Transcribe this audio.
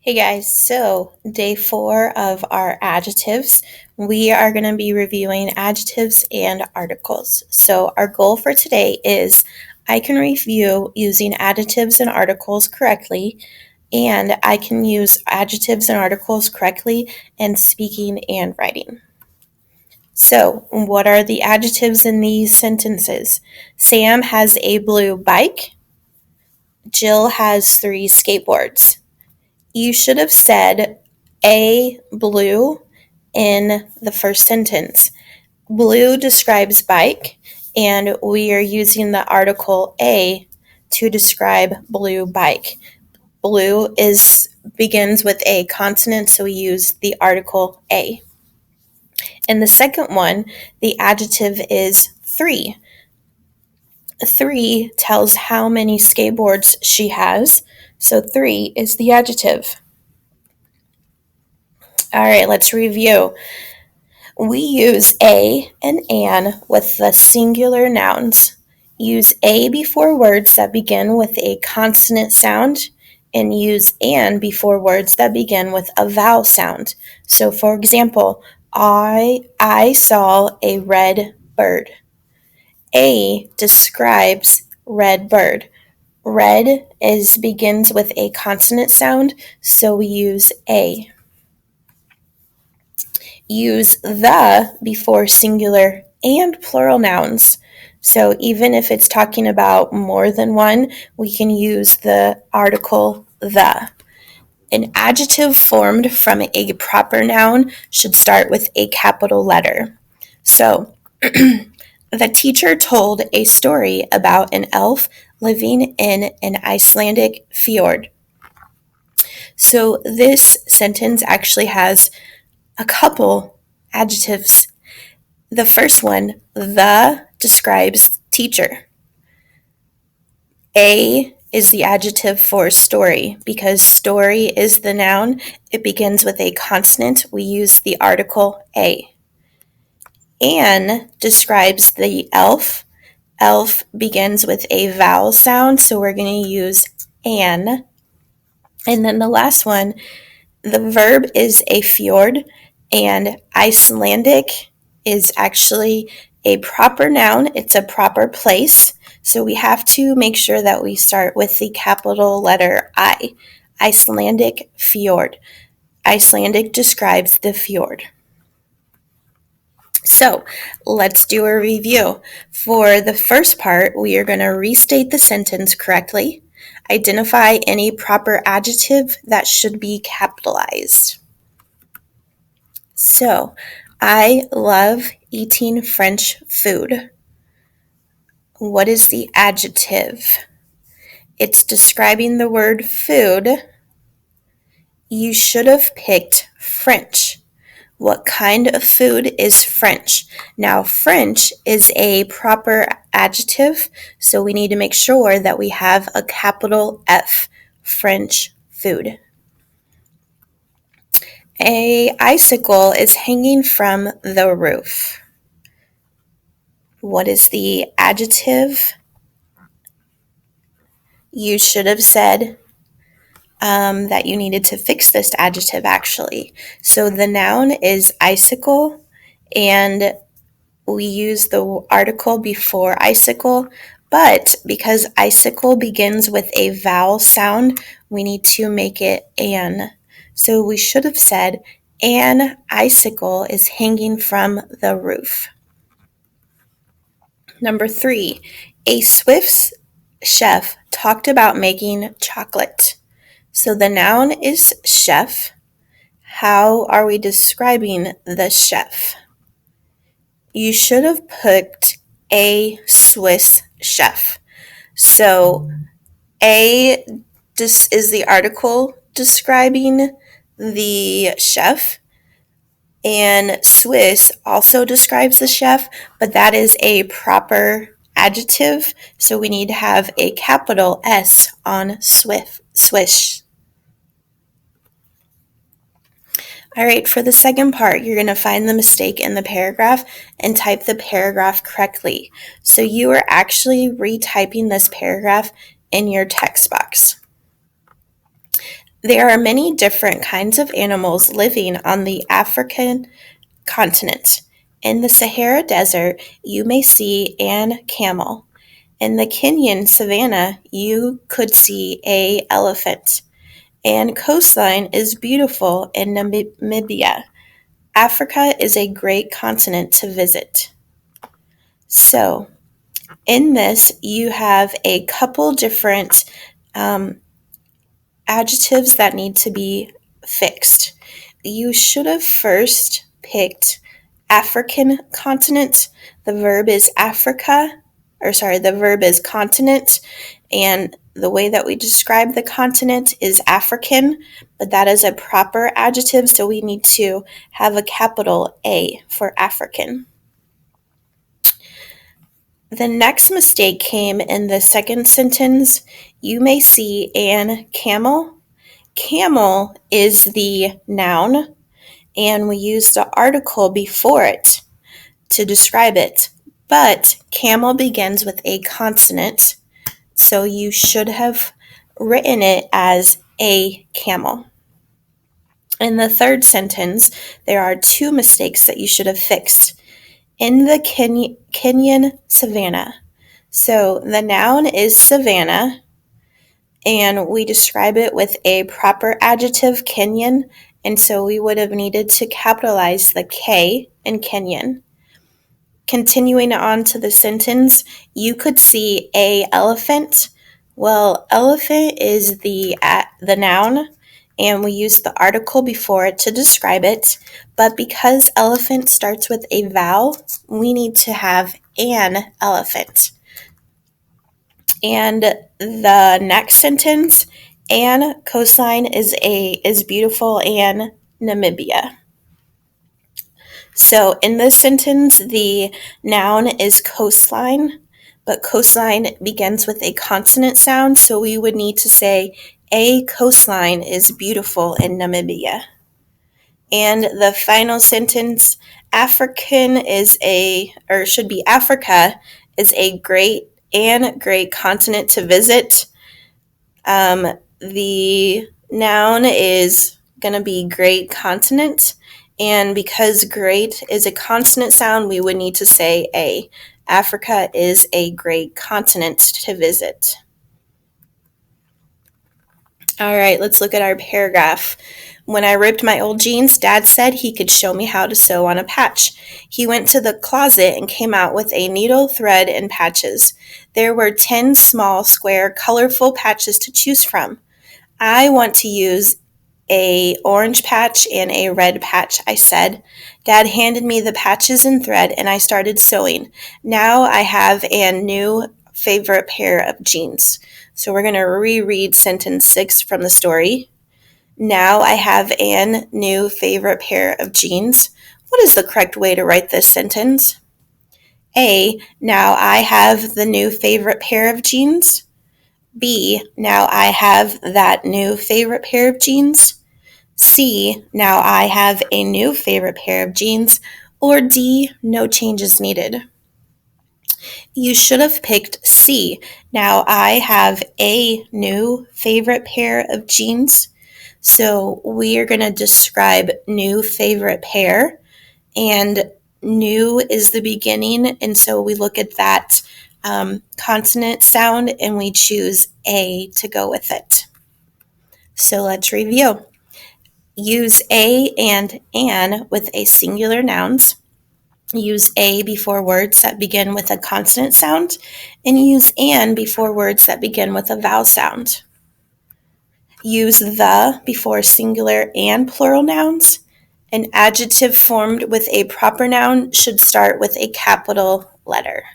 Hey guys, so day 4 of our adjectives, we are going to be reviewing adjectives and articles. So our goal for today is I can review using adjectives and articles correctly, and I can use adjectives and articles correctly in speaking and writing. So what are the adjectives in these sentences? Sam has a blue bike. Jill has 3 skateboards. You should have said a blue in the first sentence. Blue describes bike, and we are using the article a to describe blue bike. Blue begins with a consonant, so we use the article a. In the second one, the adjective is 3. 3 tells how many skateboards she has, so 3 is the adjective. All right, let's review. We use a and an with the singular nouns. Use a before words that begin with a consonant sound, and use an before words that begin with a vowel sound. So for example, I saw a red bird. A describes red bird. Red begins with a consonant sound, so we use a. Use the before singular and plural nouns. So even if it's talking about more than one, we can use the article the. An adjective formed from a proper noun should start with a capital letter. So, the teacher told a story about an elf living in an Icelandic fjord. So this sentence actually has a couple adjectives. The first one, the, describes teacher. A is the adjective for story. Because story is the noun, it begins with a consonant. We use the article a. An describes the elf. Elf begins with a vowel sound, so we're going to use an. And then the last one, the verb is a fjord, and Icelandic is actually a proper noun. It's a proper place. So we have to make sure that we start with the capital letter I. Icelandic fjord. Icelandic describes the fjord. So let's do a review. For the first part, we are going to restate the sentence correctly. Identify any proper adjective that should be capitalized. So, I love eating French food. What is the adjective? It's describing the word food. You should have picked French. What kind of food is French? Now, French is a proper adjective, so we need to make sure that we have a capital F, French food. A icicle is hanging from the roof. What is the adjective? You should have said that you needed to fix this adjective actually. So the noun is icicle, and we use the article before icicle, but because icicle begins with a vowel sound, we need to make it an. So we should have said, an icicle is hanging from the roof. Number 3, a Swiss chef talked about making chocolate. So the noun is chef. How are we describing the chef? You should have put a Swiss chef. So a is the article describing the chef, and Swiss also describes the chef, but that is a proper adjective, so we need to have a capital S on Swiss. All right, for the second part, you're going to find the mistake in the paragraph and type the paragraph correctly. So you are actually retyping this paragraph in your text box. There are many different kinds of animals living on the African continent. In the Sahara Desert, you may see an camel. In the Kenyan savanna, you could see an elephant. And coastline is beautiful in Namibia. Africa is a great continent to visit. So, in this, you have a couple different adjectives that need to be fixed. You should have first picked African continent. The verb is the verb is continent, and the way that we describe the continent is African, but that is a proper adjective, so we need to have a capital A for African. The next mistake came in the second sentence. You may see an camel. Camel is the noun, and we use the article before it to describe it. But camel begins with a consonant, so you should have written it as a camel. In the third sentence, there are two mistakes that you should have fixed. In the Kenyan savanna. So the noun is savanna, and we describe it with a proper adjective, Kenyan, and so we would have needed to capitalize the K in Kenyan. Continuing on to the sentence, you could see a elephant. Well, elephant is the noun, and we use the article before it to describe it, but because elephant starts with a vowel, we need to have an elephant. And the next sentence, an coastline is beautiful in Namibia. So in this sentence, the noun is coastline, but coastline begins with a consonant sound, so we would need to say a coastline is beautiful in Namibia. And the final sentence, Africa is a great continent to visit. The noun is going to be great continent, and because great is a consonant sound, we would need to say a. Africa is a great continent to visit. All right, let's look at our paragraph. When I ripped my old jeans, Dad said he could show me how to sew on a patch. He went to the closet and came out with a needle, thread, and patches. There were 10 small, square, colorful patches to choose from. I want to use a orange patch and a red patch, I said. Dad handed me the patches and thread, and I started sewing. Now I have a new favorite pair of jeans. So we're going to reread sentence 6 from the story. Now I have a new favorite pair of jeans. What is the correct way to write this sentence? A, now I have the new favorite pair of jeans. B, now I have that new favorite pair of jeans. C, now I have a new favorite pair of jeans. Or D, no changes needed. You should have picked C. Now I have a new favorite pair of jeans. So we are going to describe new favorite pair, and new is the beginning, and so we look at that consonant sound and we choose A to go with it. So let's review. Use a and an with a singular nouns. Use a before words that begin with a consonant sound, and use an before words that begin with a vowel sound. Use the before singular and plural nouns. An adjective formed with a proper noun should start with a capital letter.